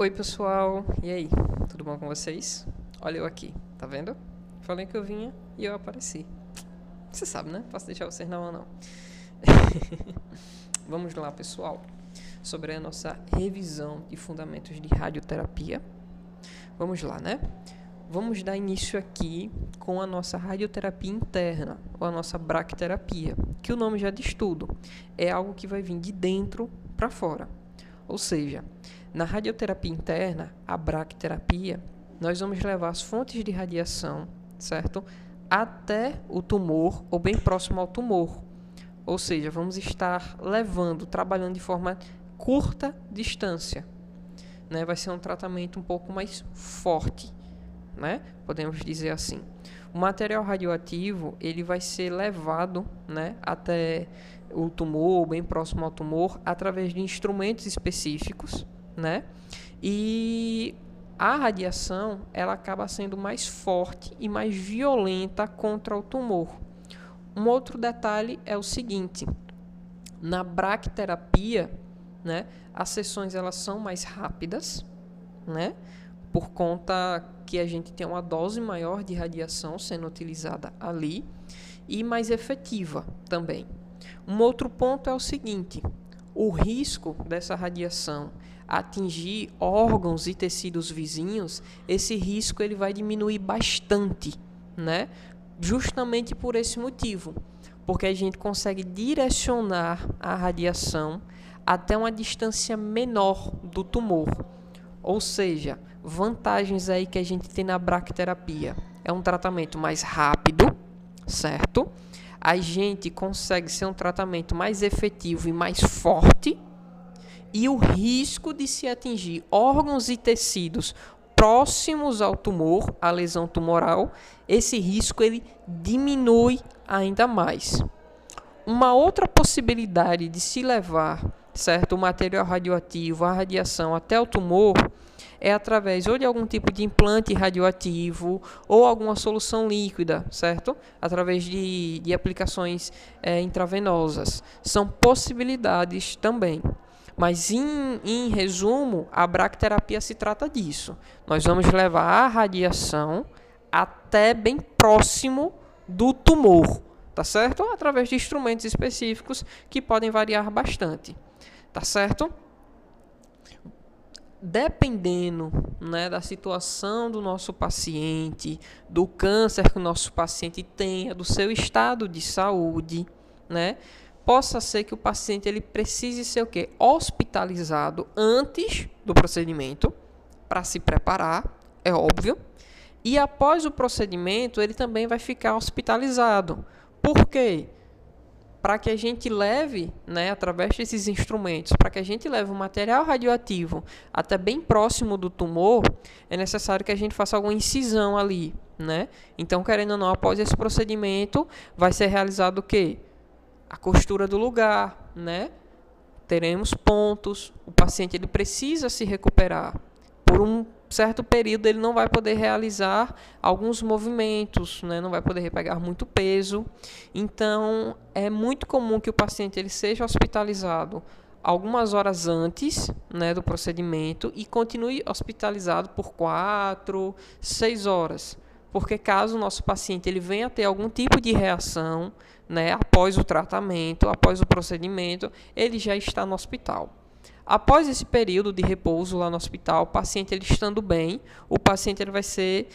Oi pessoal, e aí? Tudo bom com vocês? Olha eu aqui, tá vendo? Falei que eu vinha e eu apareci. Você sabe, né? Posso deixar vocês na mão não. Vamos lá pessoal, sobre a nossa revisão de fundamentos de radioterapia. Vamos lá, né? Vamos dar início aqui com a nossa radioterapia interna, ou a nossa bracterapia, que o nome já diz tudo. É algo que vai vir de dentro para fora. Ou seja, na radioterapia interna, a bracterapia, nós vamos levar as fontes de radiação, certo? Até o tumor ou bem próximo ao tumor. Ou seja, vamos estar levando, trabalhando de forma curta distância, né? Vai ser um tratamento um pouco mais forte, né? Podemos dizer assim. O material radioativo, ele vai ser levado, né, até o tumor, bem próximo ao tumor, através de instrumentos específicos, né? E a radiação, ela acaba sendo mais forte e mais violenta contra o tumor. Um outro detalhe é o seguinte: na bracterapia, né, as sessões elas são mais rápidas, né? Por conta que a gente tem uma dose maior de radiação sendo utilizada ali e mais efetiva também. Um outro ponto é o seguinte: o risco dessa radiação atingir órgãos e tecidos vizinhos, esse risco ele vai diminuir bastante, né? Justamente por esse motivo, porque a gente consegue direcionar a radiação até uma distância menor do tumor. Ou seja, vantagens aí que a gente tem na bracterapia. É um tratamento mais rápido, certo? A gente consegue ser um tratamento mais efetivo e mais forte. E o risco de se atingir órgãos e tecidos próximos ao tumor, à lesão tumoral, esse risco ele diminui ainda mais. Uma outra possibilidade de se levar, certo, o material radioativo, a radiação até o tumor, é através ou de algum tipo de implante radioativo ou alguma solução líquida, certo? Através de aplicações intravenosas. São possibilidades também. Mas, em resumo, a bracterapia se trata disso. Nós vamos levar a radiação até bem próximo do tumor, tá certo? Através de instrumentos específicos que podem variar bastante, tá certo? Dependendo, né, da situação do nosso paciente, do câncer que o nosso paciente tenha, do seu estado de saúde, né, possa ser que o paciente ele precise ser o quê? Hospitalizado antes do procedimento para se preparar, é óbvio. E após o procedimento, ele também vai ficar hospitalizado. Por quê? Para que a gente leve, né, através desses instrumentos, para que a gente leve o material radioativo até bem próximo do tumor, é necessário que a gente faça alguma incisão ali, né? Então, querendo ou não, após esse procedimento, vai ser realizado o quê? A costura do lugar, né? Teremos pontos, o paciente ele precisa se recuperar. Por um certo período ele não vai poder realizar alguns movimentos, né? Não vai poder pegar muito peso. Então, é muito comum que o paciente ele seja hospitalizado algumas horas antes, né, do procedimento e continue hospitalizado por 4, 6 horas. Porque caso o nosso paciente ele venha a ter algum tipo de reação, né, após o tratamento, após o procedimento, ele já está no hospital. Após esse período de repouso lá no hospital, o paciente ele estando bem, o paciente ele vai ser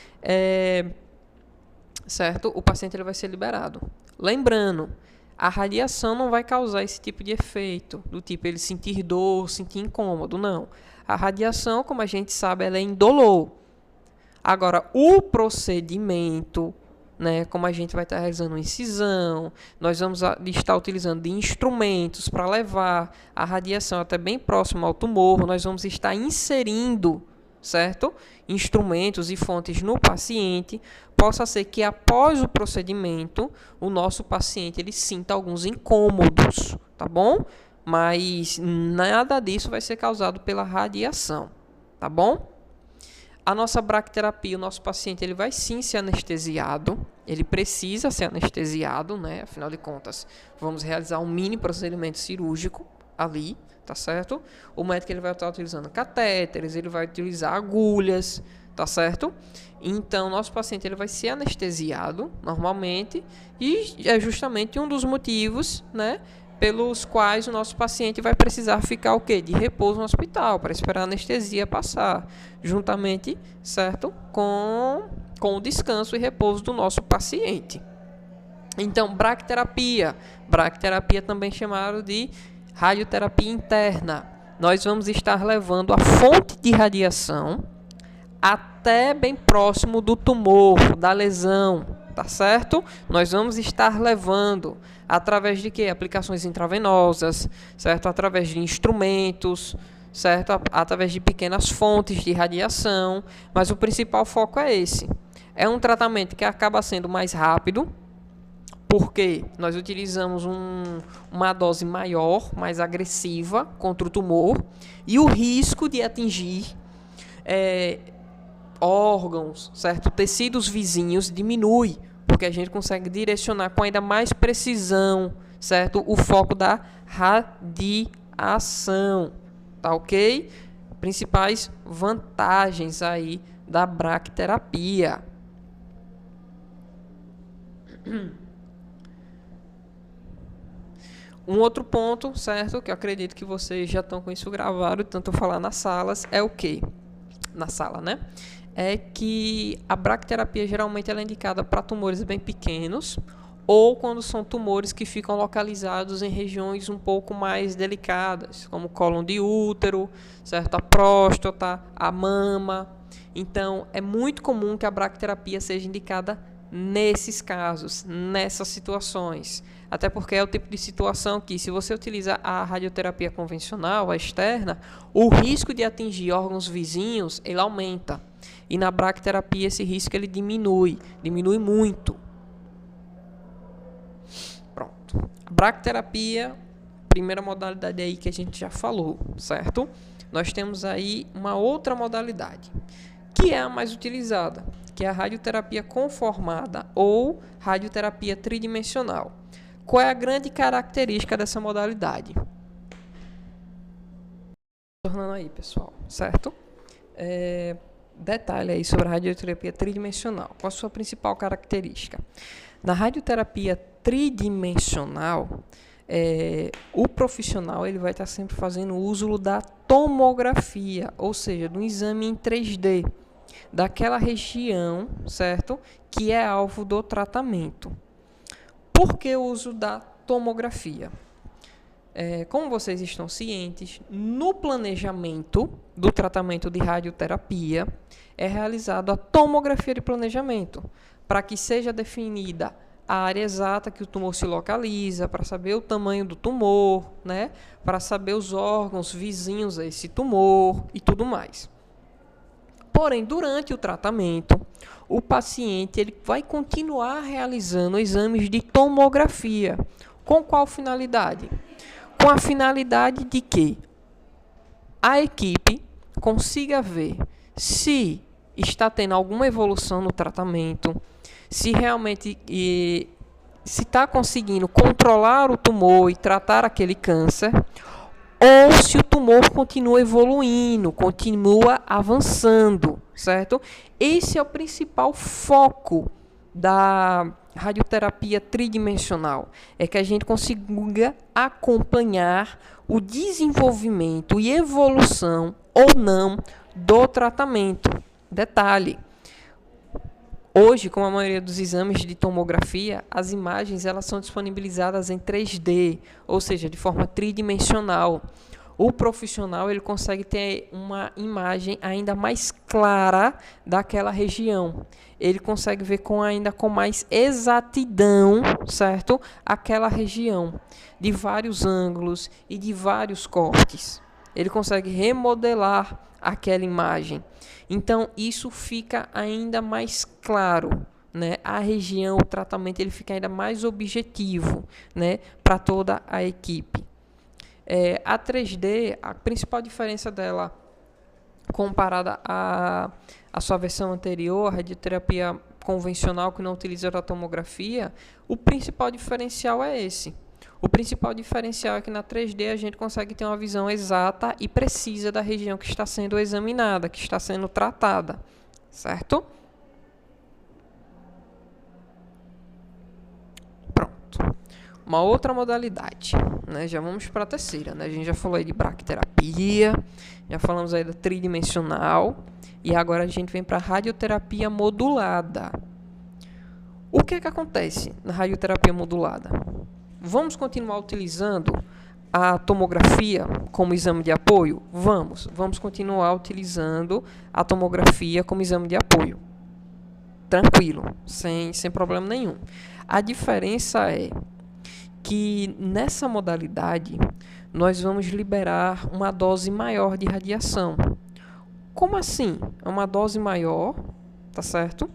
certo? O paciente ele vai ser liberado. Lembrando, a radiação não vai causar esse tipo de efeito, do tipo ele sentir dor, sentir incômodo, não. A radiação, como a gente sabe, ela é indolor. Agora, o procedimento, né, como a gente vai estar realizando uma incisão, nós vamos estar utilizando de instrumentos para levar a radiação até bem próximo ao tumor, nós vamos estar inserindo, certo, instrumentos e fontes no paciente, possa ser que após o procedimento, o nosso paciente ele sinta alguns incômodos, tá bom? Mas nada disso vai ser causado pela radiação, tá bom? A nossa bracterapia, o nosso paciente ele vai sim ser anestesiado, ele precisa ser anestesiado, né? Afinal de contas, vamos realizar um mini procedimento cirúrgico ali, tá certo? O médico ele vai estar utilizando catéteres, ele vai utilizar agulhas, tá certo? Então, nosso paciente ele vai ser anestesiado normalmente e é justamente um dos motivos, né, pelos quais o nosso paciente vai precisar ficar o quê? De repouso no hospital, para esperar a anestesia passar, juntamente, certo? Com o descanso e repouso do nosso paciente. Então, braquiterapia. Braquiterapia também chamada de radioterapia interna. Nós vamos estar levando a fonte de radiação até bem próximo do tumor, da lesão, tá certo? Nós vamos estar levando através de quê? Aplicações intravenosas, certo? Através de instrumentos, certo? Através de pequenas fontes de radiação, mas o principal foco é esse. É um tratamento que acaba sendo mais rápido, porque nós utilizamos uma dose maior, mais agressiva contra o tumor, e o risco de atingir órgãos, certo? Tecidos vizinhos diminui, porque a gente consegue direcionar com ainda mais precisão, certo? O foco da radiação, tá ok? Principais vantagens aí da braquiterapia. Um outro ponto, certo? Que eu acredito que vocês já estão com isso gravado, tanto falar nas salas, é o quê? Na sala, né? É que a braquiterapia geralmente ela é indicada para tumores bem pequenos ou quando são tumores que ficam localizados em regiões um pouco mais delicadas, como o cólon de útero, certo? A próstata, a mama. Então, é muito comum que a braquiterapia seja indicada nesses casos, nessas situações. Até porque é o tipo de situação que, se você utiliza a radioterapia convencional, a externa, o risco de atingir órgãos vizinhos, ele aumenta. E na braquiterapia esse risco ele diminui muito. Pronto. A braquiterapia, primeira modalidade aí que a gente já falou, certo? Nós temos aí uma outra modalidade, que é a mais utilizada, que é a radioterapia conformada ou radioterapia tridimensional. Qual é a grande característica dessa modalidade? Tornando aí, pessoal, certo? Detalhe aí sobre a radioterapia tridimensional. Qual a sua principal característica? Na radioterapia tridimensional, o profissional ele vai estar sempre fazendo uso da tomografia, ou seja, do exame em 3D, daquela região, certo? Que é alvo do tratamento. Por que o uso da tomografia? Como vocês estão cientes, no planejamento do tratamento de radioterapia é realizada a tomografia de planejamento, para que seja definida a área exata que o tumor se localiza, para saber o tamanho do tumor, né? Para saber os órgãos vizinhos a esse tumor e tudo mais. Porém, durante o tratamento, o paciente ele vai continuar realizando exames de tomografia. Com qual finalidade? Com a finalidade de que a equipe consiga ver se está tendo alguma evolução no tratamento, se realmente se está conseguindo controlar o tumor e tratar aquele câncer, ou se o tumor continua evoluindo, continua avançando, certo? Esse é o principal foco da radioterapia tridimensional, é que a gente consiga acompanhar o desenvolvimento e evolução ou não do tratamento. Detalhe, hoje, como a maioria dos exames de tomografia, as imagens elas são disponibilizadas em 3D, ou seja, de forma tridimensional. O profissional ele consegue ter uma imagem ainda mais clara daquela região. Ele consegue ver ainda com mais exatidão, certo? Aquela região, de vários ângulos e de vários cortes. Ele consegue remodelar aquela imagem. Então, isso fica ainda mais claro, né? A região, o tratamento, ele fica ainda mais objetivo, né? Para toda a equipe. A 3D, a principal diferença dela comparada à sua versão anterior, a radioterapia convencional que não utiliza a tomografia, o principal diferencial é esse. O principal diferencial é que na 3D a gente consegue ter uma visão exata e precisa da região que está sendo examinada, que está sendo tratada, certo? Pronto. Uma outra modalidade, né? Já vamos para a terceira, né? A gente já falou aí de braquiterapia, já falamos aí da tridimensional, e agora a gente vem para a radioterapia modulada. O que é que acontece na radioterapia modulada? Vamos continuar utilizando a tomografia como exame de apoio? Vamos continuar utilizando a tomografia como exame de apoio. Tranquilo, sem problema nenhum. A diferença é que nessa modalidade nós vamos liberar uma dose maior de radiação. Como assim? É uma dose maior, tá certo?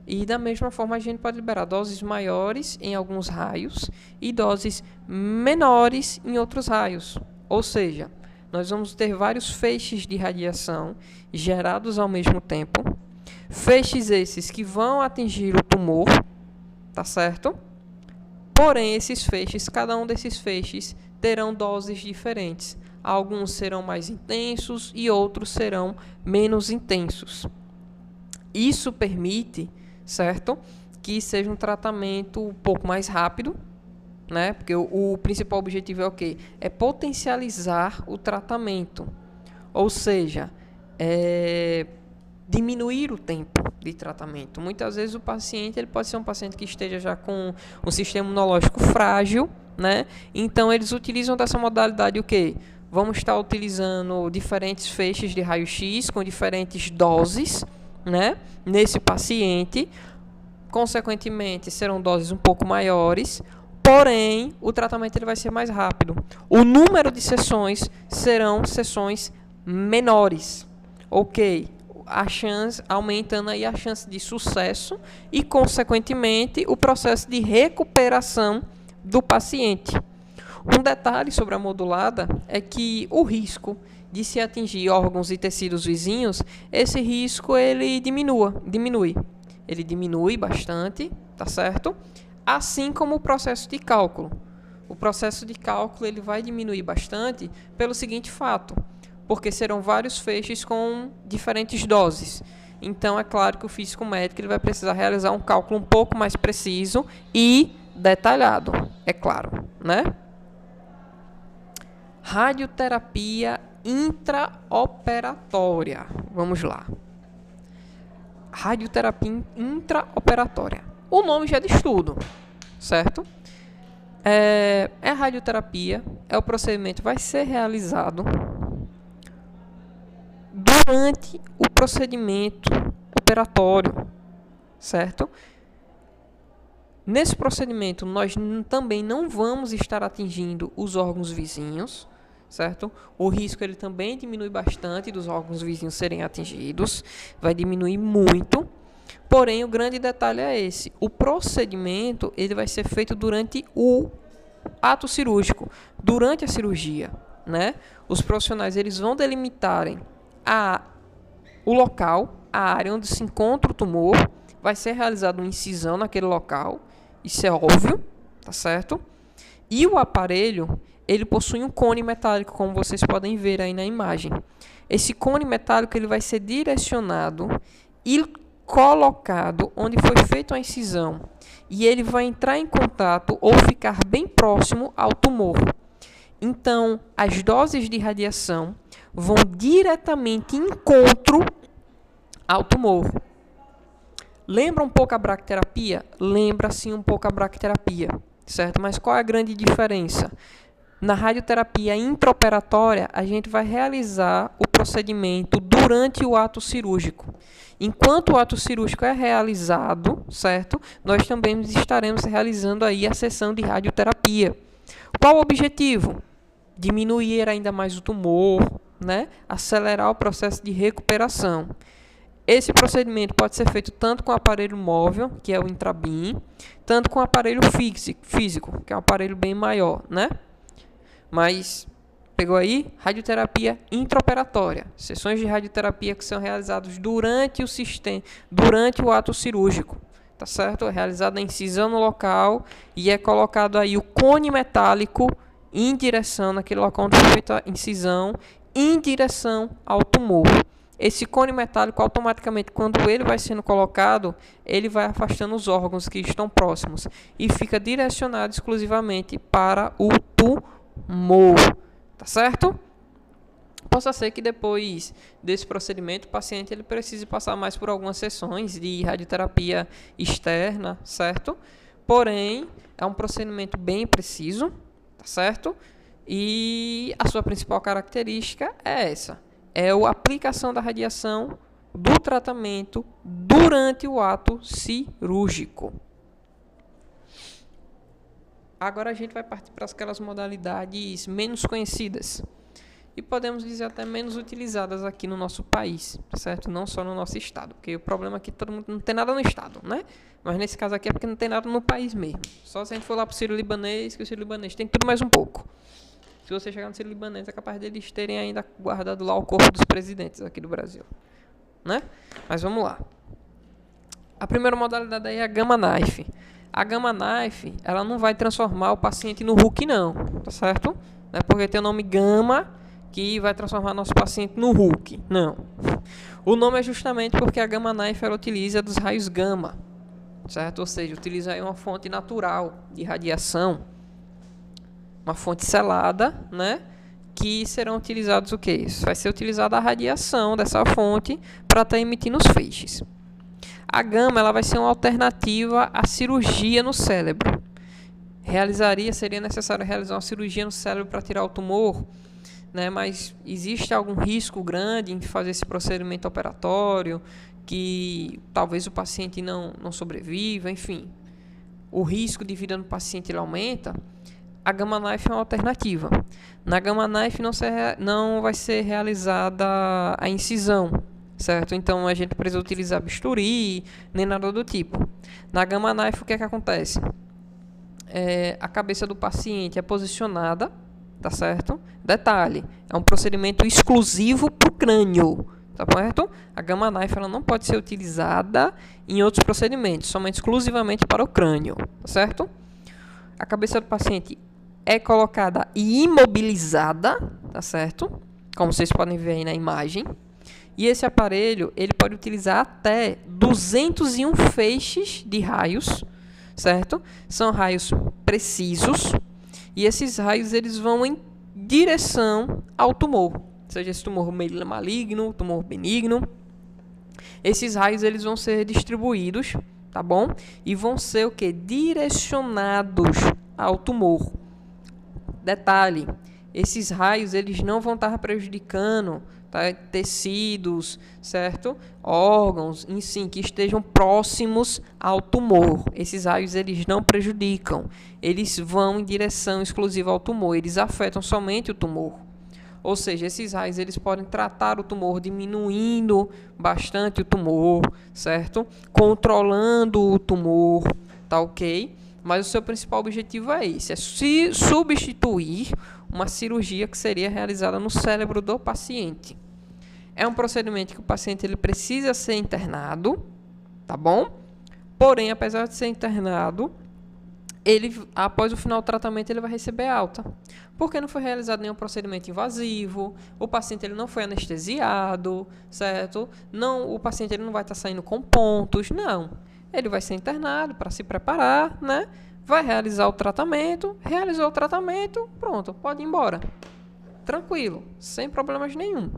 E da mesma forma a gente pode liberar doses maiores em alguns raios e doses menores em outros raios. Ou seja, nós vamos ter vários feixes de radiação gerados ao mesmo tempo. Feixes esses que vão atingir o tumor, tá certo? Porém, cada um desses feixes terão doses diferentes. Alguns serão mais intensos e outros serão menos intensos. Isso permite, certo, que seja um tratamento um pouco mais rápido, né? Porque o principal objetivo é o quê? É potencializar o tratamento. Ou seja, diminuir o tempo de tratamento. Muitas vezes o paciente ele pode ser um paciente que esteja já com um sistema imunológico frágil, né? Então eles utilizam dessa modalidade o quê? Vamos estar utilizando diferentes feixes de raio-x com diferentes doses, né? Nesse paciente, consequentemente serão doses um pouco maiores, porém o tratamento ele vai ser mais rápido. O número de sessões serão sessões menores, ok? A chance, aumentando aí a chance de sucesso e, consequentemente, o processo de recuperação do paciente. Um detalhe sobre a modulada é que o risco de se atingir órgãos e tecidos vizinhos, esse risco ele diminui. Ele diminui bastante, tá certo? Assim como o processo de cálculo. O processo de cálculo ele vai diminuir bastante pelo seguinte fato: porque serão vários feixes com diferentes doses. Então, é claro que o físico médico ele vai precisar realizar um cálculo um pouco mais preciso e detalhado, é claro, né? Radioterapia intraoperatória. Vamos lá. Radioterapia intraoperatória. O nome já diz tudo, certo? É radioterapia, o procedimento vai ser realizado durante o procedimento operatório, certo? Nesse procedimento, nós também não vamos estar atingindo os órgãos vizinhos, certo? O risco ele também diminui bastante dos órgãos vizinhos serem atingidos, vai diminuir muito. Porém, o grande detalhe é esse: o procedimento ele vai ser feito durante o ato cirúrgico, durante a cirurgia, né? Os profissionais eles vão delimitarem o local, a área onde se encontra o tumor, vai ser realizada uma incisão naquele local, isso é óbvio, tá certo? E o aparelho, ele possui um cone metálico, como vocês podem ver aí na imagem. Esse cone metálico ele vai ser direcionado e colocado onde foi feita a incisão, e ele vai entrar em contato ou ficar bem próximo ao tumor. Então, as doses de radiação vão diretamente em encontro ao tumor. Lembra um pouco a braquiterapia? Lembra sim um pouco a braquiterapia, certo? Mas qual é a grande diferença? Na radioterapia intraoperatória, a gente vai realizar o procedimento durante o ato cirúrgico. Enquanto o ato cirúrgico é realizado, certo? Nós também estaremos realizando aí a sessão de radioterapia. Qual o objetivo? Diminuir ainda mais o tumor, né? Acelerar o processo de recuperação. Esse procedimento pode ser feito tanto com o aparelho móvel, que é o Intrabim, tanto com o aparelho físico, que é um aparelho bem maior, né? Mas, pegou aí? Radioterapia intraoperatória. Sessões de radioterapia que são realizadas durante o ato cirúrgico, tá certo? É realizada a incisão no local e é colocado aí o cone metálico em direção, naquele local onde foi feita a incisão, em direção ao tumor. Esse cone metálico, automaticamente, quando ele vai sendo colocado, ele vai afastando os órgãos que estão próximos e fica direcionado exclusivamente para o tumor, tá certo? Possa ser que depois desse procedimento o paciente ele precise passar mais por algumas sessões de radioterapia externa, certo? Porém, é um procedimento bem preciso, tá certo? E a sua principal característica é essa: é a aplicação da radiação do tratamento durante o ato cirúrgico. Agora a gente vai partir para aquelas modalidades menos conhecidas e podemos dizer até menos utilizadas aqui no nosso país, certo? Não só no nosso estado, porque o problema é que todo mundo não tem nada no estado, né? Mas nesse caso aqui é porque não tem nada no país mesmo. Só se a gente for lá para o Sírio-Libanês, que o Sírio-Libanês tem tudo mais um pouco. Se você chegar no Sírio-Libanês, é capaz deles terem ainda guardado lá o corpo dos presidentes aqui do Brasil, né? Mas vamos lá. A primeira modalidade aí é a Gamma Knife. A Gamma Knife, ela não vai transformar o paciente no Hulk, não, tá certo? Não é porque tem o nome Gama que vai transformar nosso paciente no Hulk, não. O nome é justamente porque a Gamma Knife ela utiliza dos raios gama, certo? Ou seja, utiliza aí uma fonte natural de radiação, uma fonte selada, né? Que serão utilizados o quê? Vai ser utilizada a radiação dessa fonte para estar emitindo os feixes. A gama ela vai ser uma alternativa à cirurgia no cérebro. Seria necessário realizar uma cirurgia no cérebro para tirar o tumor, né? Mas existe algum risco grande em fazer esse procedimento operatório, que talvez o paciente não sobreviva, enfim. O risco de vida no paciente ele aumenta. A Gamma Knife é uma alternativa. Na Gamma Knife não vai ser realizada a incisão, certo? Então a gente precisa utilizar bisturi, nem nada do tipo. Na Gamma Knife o que é que acontece? A cabeça do paciente é posicionada, tá certo? Detalhe, é um procedimento exclusivo para o crânio, tá certo? A Gamma Knife ela não pode ser utilizada em outros procedimentos, somente exclusivamente para o crânio, tá certo? A cabeça do paciente é colocada e imobilizada, tá certo? Como vocês podem ver aí na imagem. E esse aparelho, ele pode utilizar até 201 feixes de raios, certo? São raios precisos. E esses raios, eles vão em direção ao tumor. Seja esse tumor maligno, tumor benigno. Esses raios, eles vão ser distribuídos, tá bom? E vão ser o quê? Direcionados ao tumor. Detalhe, esses raios, eles não vão estar prejudicando, tá, tecidos, certo? Órgãos, em si, que estejam próximos ao tumor. Esses raios eles não prejudicam, eles vão em direção exclusiva ao tumor, eles afetam somente o tumor. Ou seja, esses raios eles podem tratar o tumor, diminuindo bastante o tumor, certo? Controlando o tumor, tá ok? Mas o seu principal objetivo é esse, é substituir uma cirurgia que seria realizada no cérebro do paciente. É um procedimento que o paciente ele precisa ser internado, tá bom? Porém, apesar de ser internado, após o final do tratamento, ele vai receber alta. Porque não foi realizado nenhum procedimento invasivo, o paciente ele não foi anestesiado, certo? O paciente ele não vai estar saindo com pontos, não. Ele vai ser internado para se preparar, né? Vai realizar o tratamento, realizou o tratamento, pronto, pode ir embora. Tranquilo, sem problemas nenhum.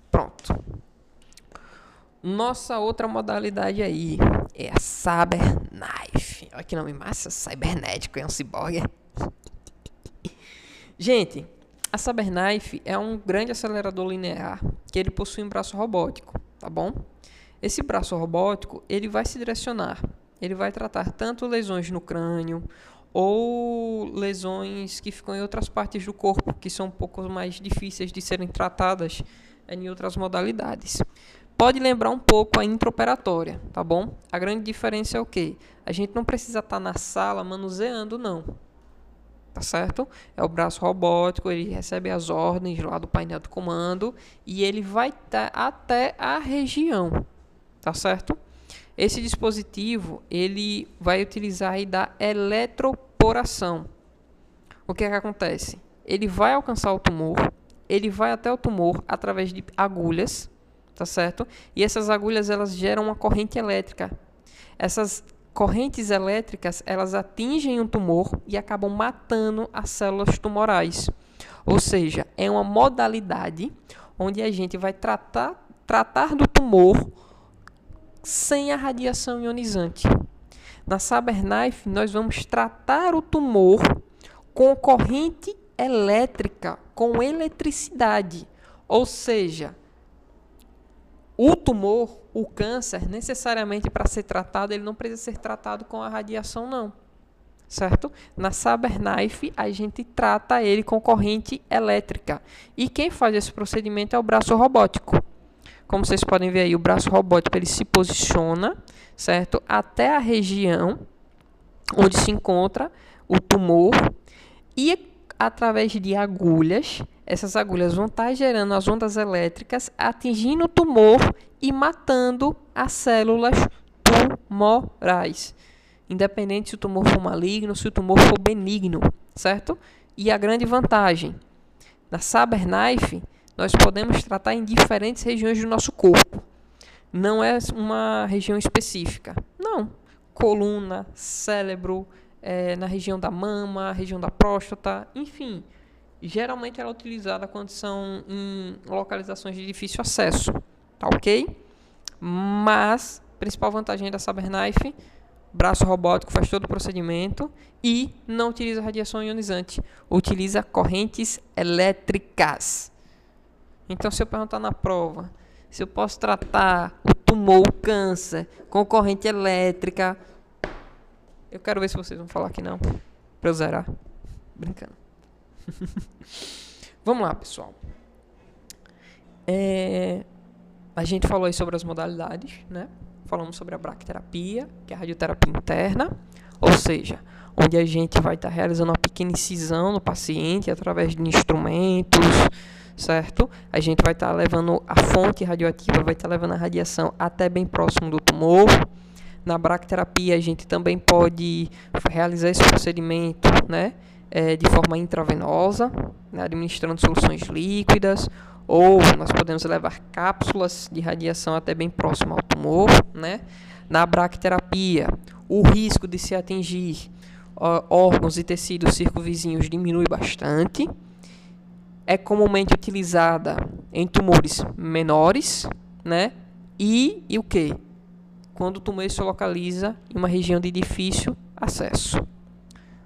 Pronto. Nossa outra modalidade aí é a Cyberknife. Olha que nome massa, cibernético, é um ciborgue. Gente, a Cyberknife é um grande acelerador linear que ele possui um braço robótico, tá bom? Esse braço robótico, ele vai se direcionar, ele vai tratar tanto lesões no crânio ou lesões que ficam em outras partes do corpo, que são um pouco mais difíceis de serem tratadas em outras modalidades. Pode lembrar um pouco a intraoperatória, tá bom? A grande diferença é o quê? A gente não precisa estar na sala manuseando, não. tá certo? É o braço robótico, ele recebe as ordens lá do painel de comando e ele vai até a região, tá certo? Esse dispositivo, ele vai utilizar aí da eletroporação. O que é que acontece? Ele vai alcançar o tumor, ele vai até o tumor através de agulhas, tá certo? E essas agulhas, elas geram uma corrente elétrica. Essas correntes elétricas, elas atingem o tumor e acabam matando as células tumorais. Ou seja, é uma modalidade onde a gente vai tratar do tumor sem a radiação ionizante. Na CyberKnife, nós vamos tratar o tumor com corrente elétrica, com eletricidade. Ou seja, o tumor, o câncer, necessariamente para ser tratado, ele não precisa ser tratado com a radiação, não. Certo? Na CyberKnife, a gente trata ele com corrente elétrica. E quem faz esse procedimento é o braço robótico. Como vocês podem ver aí, o braço robótico ele se posiciona, certo? Até a região onde se encontra o tumor e através de agulhas, essas agulhas vão estar gerando as ondas elétricas, atingindo o tumor e matando as células tumorais. Independente se o tumor for maligno, se o tumor for benigno, certo? E a grande vantagem, na CyberKnife, nós podemos tratar em diferentes regiões do nosso corpo. Não é uma região específica. Não. Coluna, cérebro, na região da mama, região da próstata, enfim. Geralmente ela é utilizada quando são em localizações de difícil acesso. Tá ok? Mas, a principal vantagem da CyberKnife, braço robótico faz todo o procedimento e não utiliza radiação ionizante. Utiliza correntes elétricas. Então, se eu perguntar na prova, se eu posso tratar o tumor, o câncer, com corrente elétrica, eu quero ver se vocês vão falar que não, para eu zerar. Brincando. Vamos lá, pessoal. A gente falou aí sobre as modalidades, né? Falamos sobre a bracterapia, que é a radioterapia interna, ou seja, onde a gente vai estar realizando uma pequena incisão no paciente através de instrumentos, certo? A gente vai estar levando a fonte radioativa, vai estar levando a radiação até bem próximo do tumor. Na bracterapia, a gente também pode realizar esse procedimento, né, de forma intravenosa, né, administrando soluções líquidas, ou nós podemos levar cápsulas de radiação até bem próximo ao tumor, né? Na bracterapia, o risco de se atingir órgãos e tecidos circunvizinhos diminui bastante. É comumente utilizada em tumores menores, né? E o que? Quando o tumor se localiza em uma região de difícil acesso.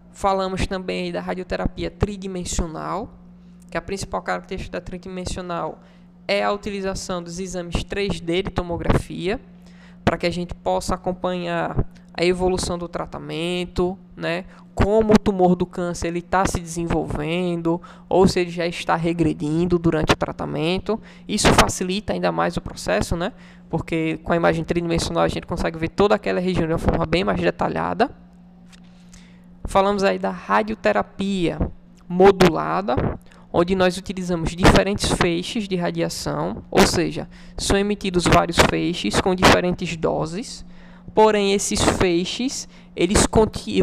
Falamos também da radioterapia tridimensional, que a principal característica da tridimensional é a utilização dos exames 3D de tomografia, para que a gente possa acompanhar a evolução do tratamento, né? Como o tumor do câncer está se desenvolvendo, ou se ele já está regredindo durante o tratamento. Isso facilita ainda mais o processo, né? Porque com a imagem tridimensional a gente consegue ver toda aquela região de uma forma bem mais detalhada. Falamos aí da radioterapia modulada, onde nós utilizamos diferentes feixes de radiação, ou seja, são emitidos vários feixes com diferentes doses, porém esses feixes eles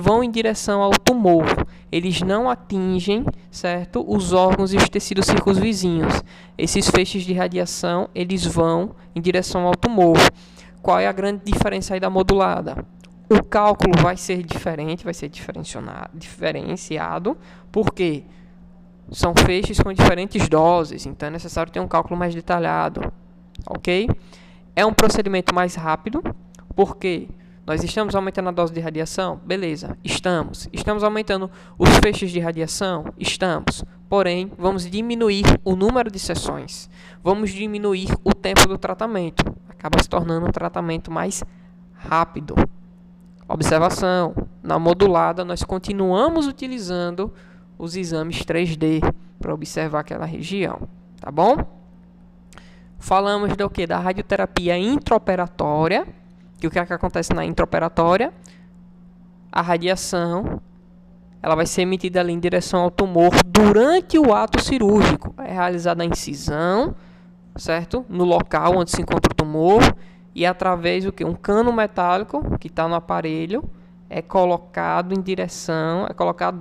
vão em direção ao tumor, eles não atingem, certo, os órgãos e os tecidos circunvizinhos. Esses feixes de radiação eles vão em direção ao tumor. Qual é a grande diferença aí da modulada? O cálculo vai ser diferente, vai ser diferenciado, porque são feixes com diferentes doses, então é necessário ter um cálculo mais detalhado, ok? É um procedimento mais rápido, porque nós estamos aumentando a dose de radiação? Beleza, estamos. Estamos aumentando os feixes de radiação? Estamos. Porém, vamos diminuir o número de sessões, vamos diminuir o tempo do tratamento, acaba se tornando um tratamento mais rápido. Observação, na modulada nós continuamos utilizando os exames 3D para observar aquela região, tá bom? Falamos do que? Da radioterapia intraoperatória, que o que é que acontece na intraoperatória? A radiação ela vai ser emitida ali em direção ao tumor durante o ato cirúrgico. É realizada a incisão, certo? No local onde se encontra o tumor, e através do que? Um cano metálico que está no aparelho é colocado em direção, é colocado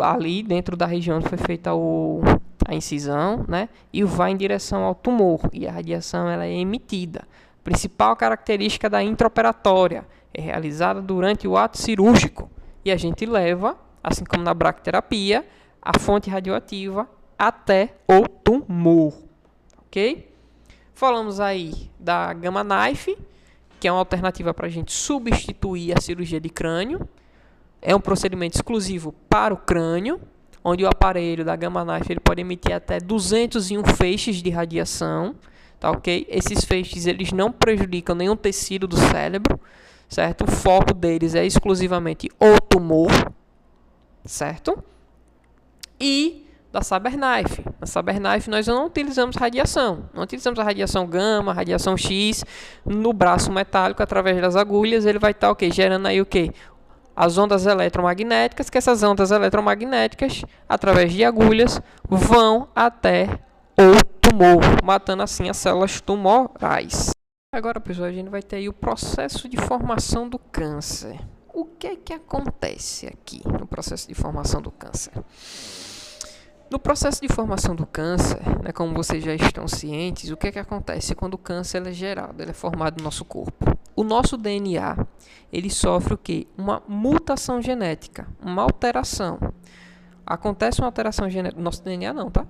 ali dentro da região onde foi feita a incisão, né? E vai em direção ao tumor, e a radiação ela é emitida. Principal característica da intraoperatória é realizada durante o ato cirúrgico, e a gente leva, assim como na braquiterapia, a fonte radioativa até o tumor, ok? Falamos aí da Gamma Knife, que é uma alternativa para a gente substituir a cirurgia de crânio. É um procedimento exclusivo para o crânio, onde o aparelho da Gamma Knife ele pode emitir até 201 feixes de radiação, tá ok? Esses feixes eles não prejudicam nenhum tecido do cérebro, certo? O foco deles é exclusivamente o tumor, certo? E da CyberKnife. Na CyberKnife nós não utilizamos radiação. Não utilizamos a radiação gama, radiação X no braço metálico através das agulhas. Ele vai estar gerando aí o quê? As ondas eletromagnéticas, que essas ondas eletromagnéticas, através de agulhas, vão até o tumor, matando assim as células tumorais. Agora, pessoal, a gente vai ter aí o processo de formação do câncer. O que é que acontece aqui no processo de formação do câncer? No processo de formação do câncer, né, como vocês já estão cientes, o que é que acontece quando o câncer é gerado, ele é formado no nosso corpo? O nosso DNA, ele sofre o quê? Uma mutação genética, uma alteração. Acontece uma alteração genética, nosso DNA não, tá?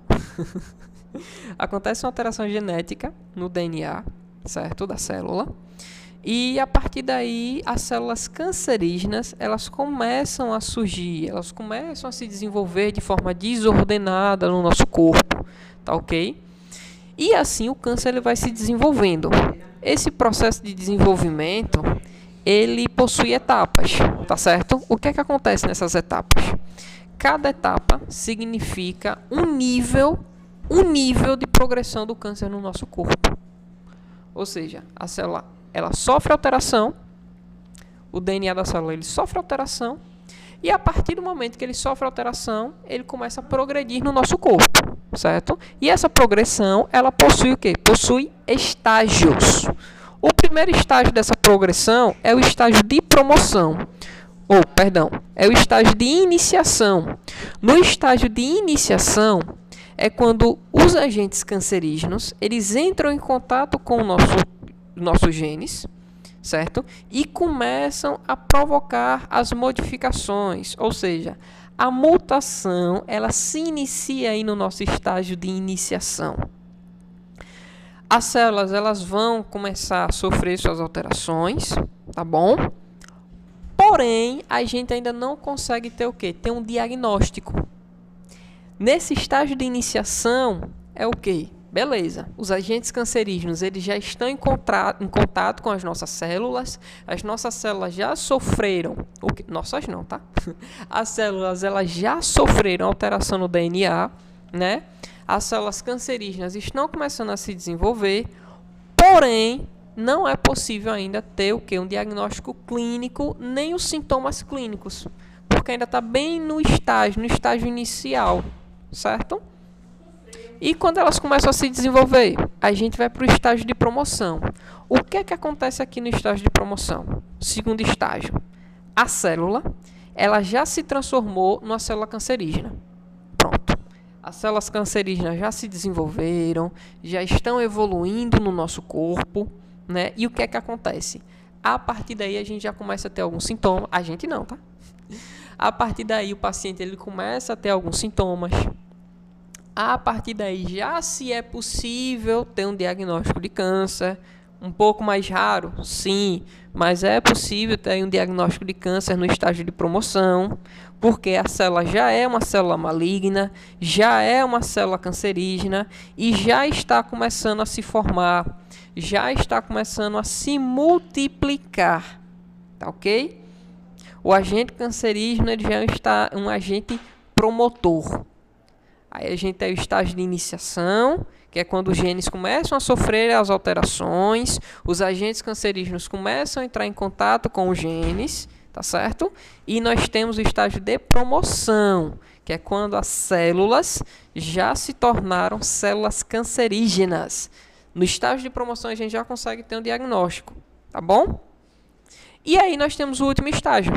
Acontece uma alteração genética no DNA, certo? Da célula. E a partir daí, as células cancerígenas, elas começam a surgir, elas começam a se desenvolver de forma desordenada no nosso corpo, tá ok? E assim o câncer ele vai se desenvolvendo. Esse processo de desenvolvimento, ele possui etapas, tá certo? O que é que acontece nessas etapas? Cada etapa significa um nível de progressão do câncer no nosso corpo. Ou seja, a célula ela sofre alteração, o DNA da célula ele sofre alteração, e a partir do momento que ele sofre alteração, ele começa a progredir no nosso corpo, certo? E essa progressão, ela possui o quê? Possui estágios. O primeiro estágio dessa progressão é o estágio de promoção, é o estágio de iniciação. No estágio de iniciação, é quando os agentes cancerígenos, eles entram em contato com o nossos genes, certo? E começam a provocar as modificações, ou seja, a mutação, ela se inicia aí no nosso estágio de iniciação. As células, elas vão começar a sofrer suas alterações, tá bom? Porém, a gente ainda não consegue ter o quê? Ter um diagnóstico. Nesse estágio de iniciação, é o quê? Beleza, os agentes cancerígenos eles já estão em contato com as nossas células já sofreram, nossas não, tá? As células elas já sofreram alteração no DNA, né? As células cancerígenas estão começando a se desenvolver, porém, não é possível ainda ter o quê? Um diagnóstico clínico, nem os sintomas clínicos, porque ainda está bem no estágio inicial, certo? E quando elas começam a se desenvolver, a gente vai para o estágio de promoção. O que é que acontece aqui no estágio de promoção? Segundo estágio, a célula ela já se transformou numa célula cancerígena. Pronto. As células cancerígenas já se desenvolveram, já estão evoluindo no nosso corpo, né? E o que é que acontece? A partir daí a gente já começa a ter alguns sintomas. A gente não, tá? A partir daí o paciente ele começa a ter alguns sintomas. A partir daí já se é possível ter um diagnóstico de câncer, um pouco mais raro, sim, mas é possível ter um diagnóstico de câncer no estágio de promoção, porque a célula já é uma célula maligna, já é uma célula cancerígena e já está começando a se formar, já está começando a se multiplicar, tá ok? O agente cancerígeno ele já está um agente promotor. Aí a gente tem o estágio de iniciação, que é quando os genes começam a sofrer as alterações, os agentes cancerígenos começam a entrar em contato com os genes, tá certo? E nós temos o estágio de promoção, que é quando as células já se tornaram células cancerígenas. No estágio de promoção a gente já consegue ter um diagnóstico, tá bom? E aí nós temos o último estágio,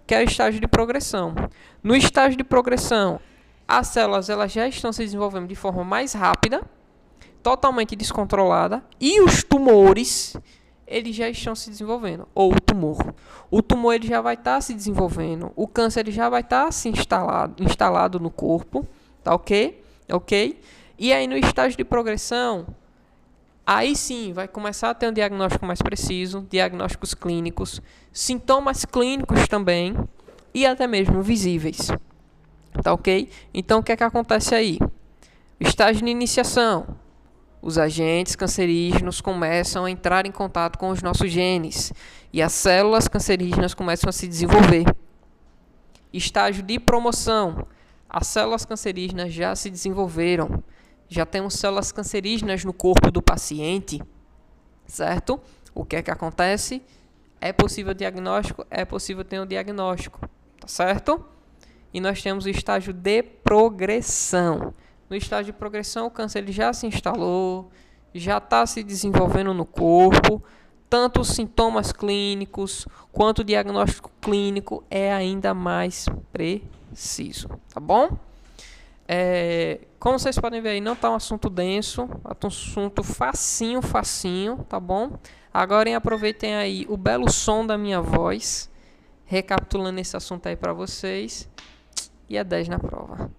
que é o estágio de progressão. No estágio de progressão, as células elas já estão se desenvolvendo de forma mais rápida, totalmente descontrolada, e os tumores eles já estão se desenvolvendo, ou o tumor. O tumor ele já vai estar se desenvolvendo, o câncer ele já vai estar se instalado no corpo, tá ok? Ok? E aí no estágio de progressão, aí sim vai começar a ter um diagnóstico mais preciso, diagnósticos clínicos, sintomas clínicos também, e até mesmo visíveis, tá ok? Então o que é que acontece aí? Estágio de iniciação. Os agentes cancerígenos começam a entrar em contato com os nossos genes e as células cancerígenas começam a se desenvolver. Estágio de promoção. As células cancerígenas já se desenvolveram. Já temos células cancerígenas no corpo do paciente, certo? O que é que acontece? É possível diagnóstico? É possível ter um diagnóstico, tá certo? E nós temos o estágio de progressão. No estágio de progressão, o câncer ele já se instalou, já está se desenvolvendo no corpo, tanto os sintomas clínicos quanto o diagnóstico clínico é ainda mais preciso, tá bom? Como vocês podem ver aí, não está um assunto denso, é um assunto facinho, tá bom? Agora aproveitem aí o belo som da minha voz, recapitulando esse assunto aí para vocês, e é 10 na prova.